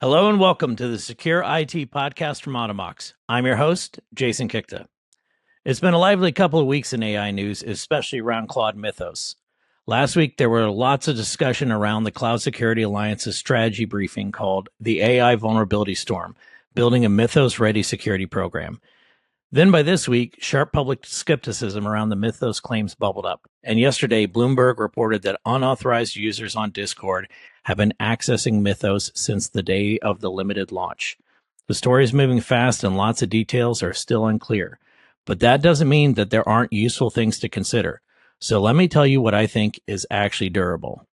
Hello and welcome to the Secure IT podcast from Automox. I'm your host, Jason Kikta. It's been a lively couple of weeks in AI news, especially around Claude Mythos. Last week, there were lots of discussion around the Cloud Security Alliance's strategy briefing called the AI Vulnerability Storm, Building a Mythos-Ready Security Program. Then by this week, sharp public skepticism around the Mythos claims bubbled up. And yesterday, Bloomberg reported that unauthorized users on Discord have been accessing Mythos since the day of the limited launch. The story is moving fast and lots of details are still unclear. But that doesn't mean that there aren't useful things to consider. So let me tell you what I think is actually durable.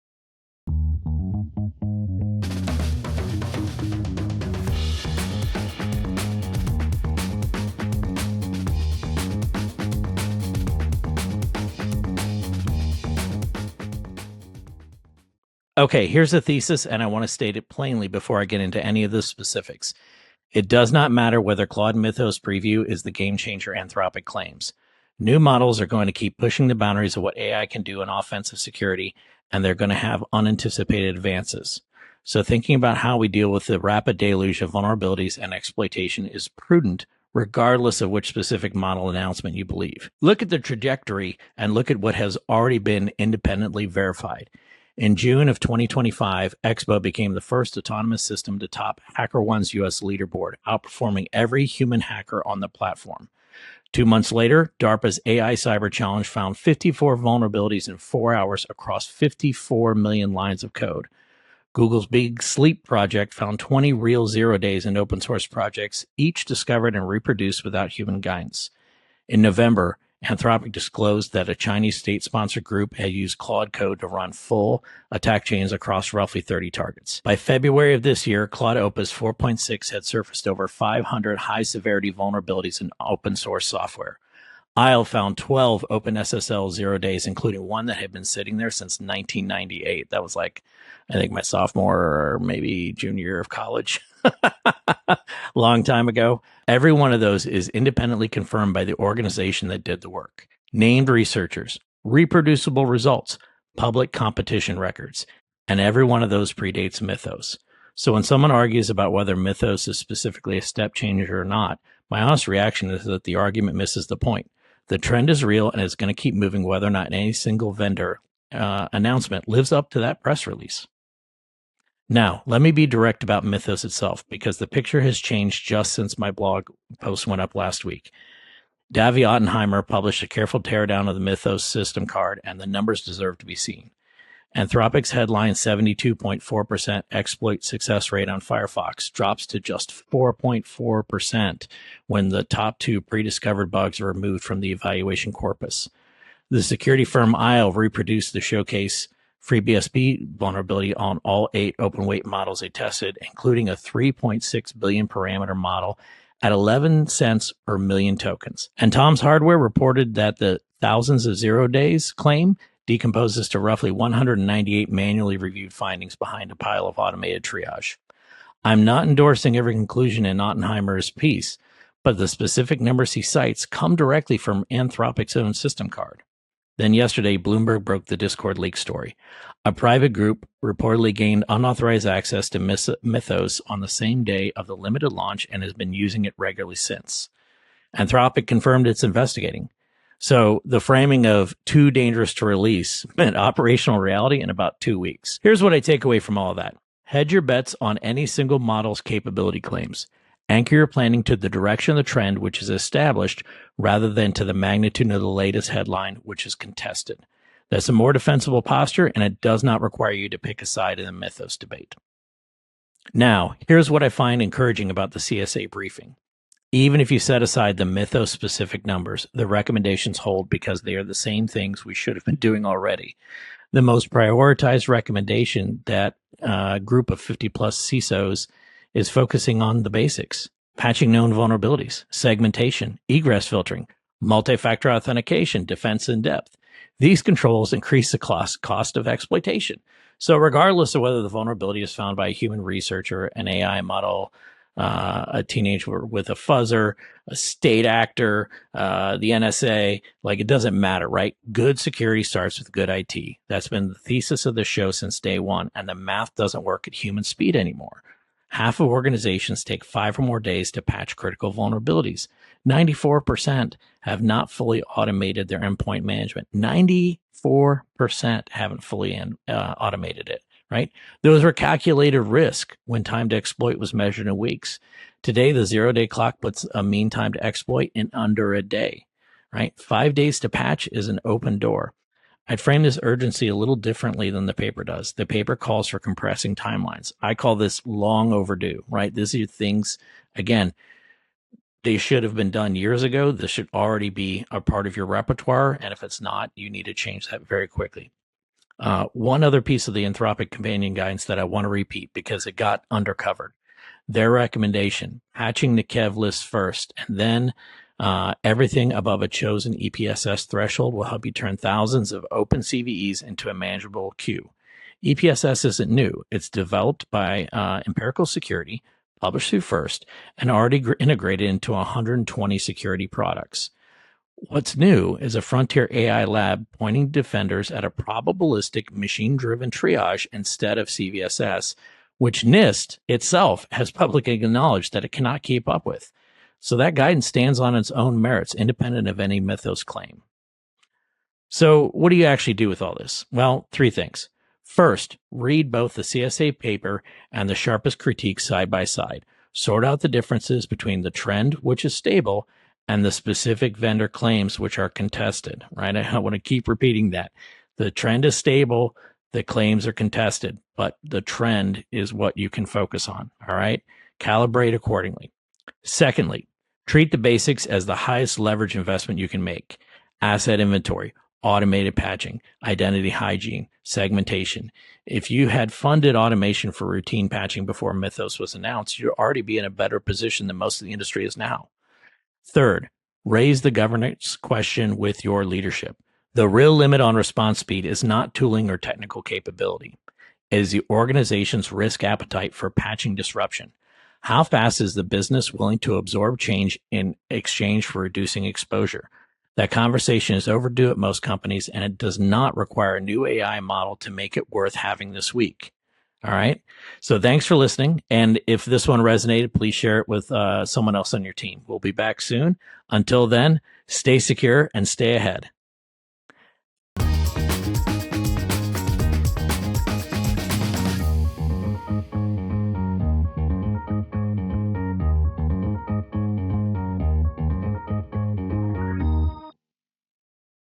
Okay, here's a thesis, and I want to state it plainly before I get into any of the specifics. It does not matter whether Claude Mythos Preview is the game-changer Anthropic claims. New models are going to keep pushing the boundaries of what AI can do in offensive security, and they're going to have unanticipated advances. So thinking about how we deal with the rapid deluge of vulnerabilities and exploitation is prudent, regardless of which specific model announcement you believe. Look at the trajectory and look at what has already been independently verified. In June of 2025, Expo became the first autonomous system to top HackerOne's US leaderboard, outperforming every human hacker on the platform. 2 months later, DARPA's AI Cyber Challenge found 54 vulnerabilities in 4 hours across 54 million lines of code. Google's Big Sleep project found 20 real zero days in open source projects, each discovered and reproduced without human guidance. In November, Anthropic disclosed that a Chinese state-sponsored group had used Claude code to run full attack chains across roughly 30 targets. By February of this year, Claude Opus 4.6 had surfaced over 500 high-severity vulnerabilities in open-source software. ISLE found 12 OpenSSL 0 days, including one that had been sitting there since 1998. That was like, I think, my sophomore or maybe junior year of college. Long time ago. Every one of those is independently confirmed by the organization that did the work. Named researchers, reproducible results, public competition records, and every one of those predates Mythos. So when someone argues about whether Mythos is specifically a step changer or not, my honest reaction is that the argument misses the point. The trend is real and is going to keep moving whether or not any single vendor announcement lives up to that press release. Now, let me be direct about Mythos itself, because the picture has changed just since my blog post went up last week. Davi Ottenheimer published a careful teardown of the Mythos system card, and the numbers deserve to be seen. Anthropic's headline 72.4% exploit success rate on Firefox drops to just 4.4% when the top 2 pre-discovered bugs are removed from the evaluation corpus. The security firm ISLE reproduced the showcase FreeBSD vulnerability on all 8 open weight models they tested, including a 3.6 billion parameter model at 11 cents per million tokens. And Tom's Hardware reported that the thousands of 0 days claim decomposes to roughly 198 manually reviewed findings behind a pile of automated triage. I'm not endorsing every conclusion in Ottenheimer's piece, but the specific numbers he cites come directly from Anthropic's own system card. Then yesterday, Bloomberg broke the Discord leak story. A private group reportedly gained unauthorized access to Mythos on the same day of the limited launch and has been using it regularly since. Anthropic confirmed it's investigating. So the framing of too dangerous to release meant operational reality in about 2 weeks. Here's what I take away from all of that. Hedge your bets on any single model's capability claims. Anchor your planning to the direction of the trend, which is established, rather than to the magnitude of the latest headline, which is contested. That's a more defensible posture, and it does not require you to pick a side in the Mythos debate. Now, here's what I find encouraging about the CSA briefing. Even if you set aside the Mythos-specific numbers, the recommendations hold because they are the same things we should have been doing already. The most prioritized recommendation, that group of 50-plus CISOs, is focusing on the basics: patching known vulnerabilities, segmentation, egress filtering, multi-factor authentication, defense in depth. These controls increase the cost of exploitation. So regardless of whether the vulnerability is found by a human researcher, an AI model, a teenager with a fuzzer, a state actor, the NSA, like, it doesn't matter, right? Good security starts with good IT. That's been the thesis of the show since day one, and the math doesn't work at human speed anymore. Half of organizations take 5 or more days to patch critical vulnerabilities. 94% have not fully automated their endpoint management. 94% haven't fully automated it, right? Those were calculated risk when time to exploit was measured in weeks. Today, the 0-day clock puts a mean time to exploit in under a day, right? 5 days to patch is an open door. I'd frame this urgency a little differently than the paper does. The paper calls for compressing timelines. I call this long overdue, right? These are things, again, they should have been done years ago. This should already be a part of your repertoire. And if it's not, you need to change that very quickly. One other piece of the Anthropic companion guidance that I want to repeat because it got undercovered. Their recommendation, patching the KEV list first, and then everything above a chosen EPSS threshold will help you turn thousands of open CVEs into a manageable queue. EPSS isn't new. It's developed by Empirical Security, published through First, and already integrated into 120 security products. What's new is a frontier AI lab pointing defenders at a probabilistic machine-driven triage instead of CVSS, which NIST itself has publicly acknowledged that it cannot keep up with. So that guidance stands on its own merits, independent of any Mythos claim. So what do you actually do with all this? Well, 3 things. First, read both the CSA paper and the sharpest critique side by side. Sort out the differences between the trend, which is stable, and the specific vendor claims, which are contested, right? I want to keep repeating that. The trend is stable, the claims are contested, but the trend is what you can focus on, all right? Calibrate accordingly. Secondly, treat the basics as the highest leverage investment you can make. Asset inventory, automated patching, identity hygiene, segmentation. If you had funded automation for routine patching before Mythos was announced, you'd already be in a better position than most of the industry is now. Third, raise the governance question with your leadership. The real limit on response speed is not tooling or technical capability. It is the organization's risk appetite for patching disruption. How fast is the business willing to absorb change in exchange for reducing exposure? That conversation is overdue at most companies, and it does not require a new AI model to make it worth having this week. All right. So thanks for listening. And if this one resonated, please share it with someone else on your team. We'll be back soon. Until then, stay secure and stay ahead.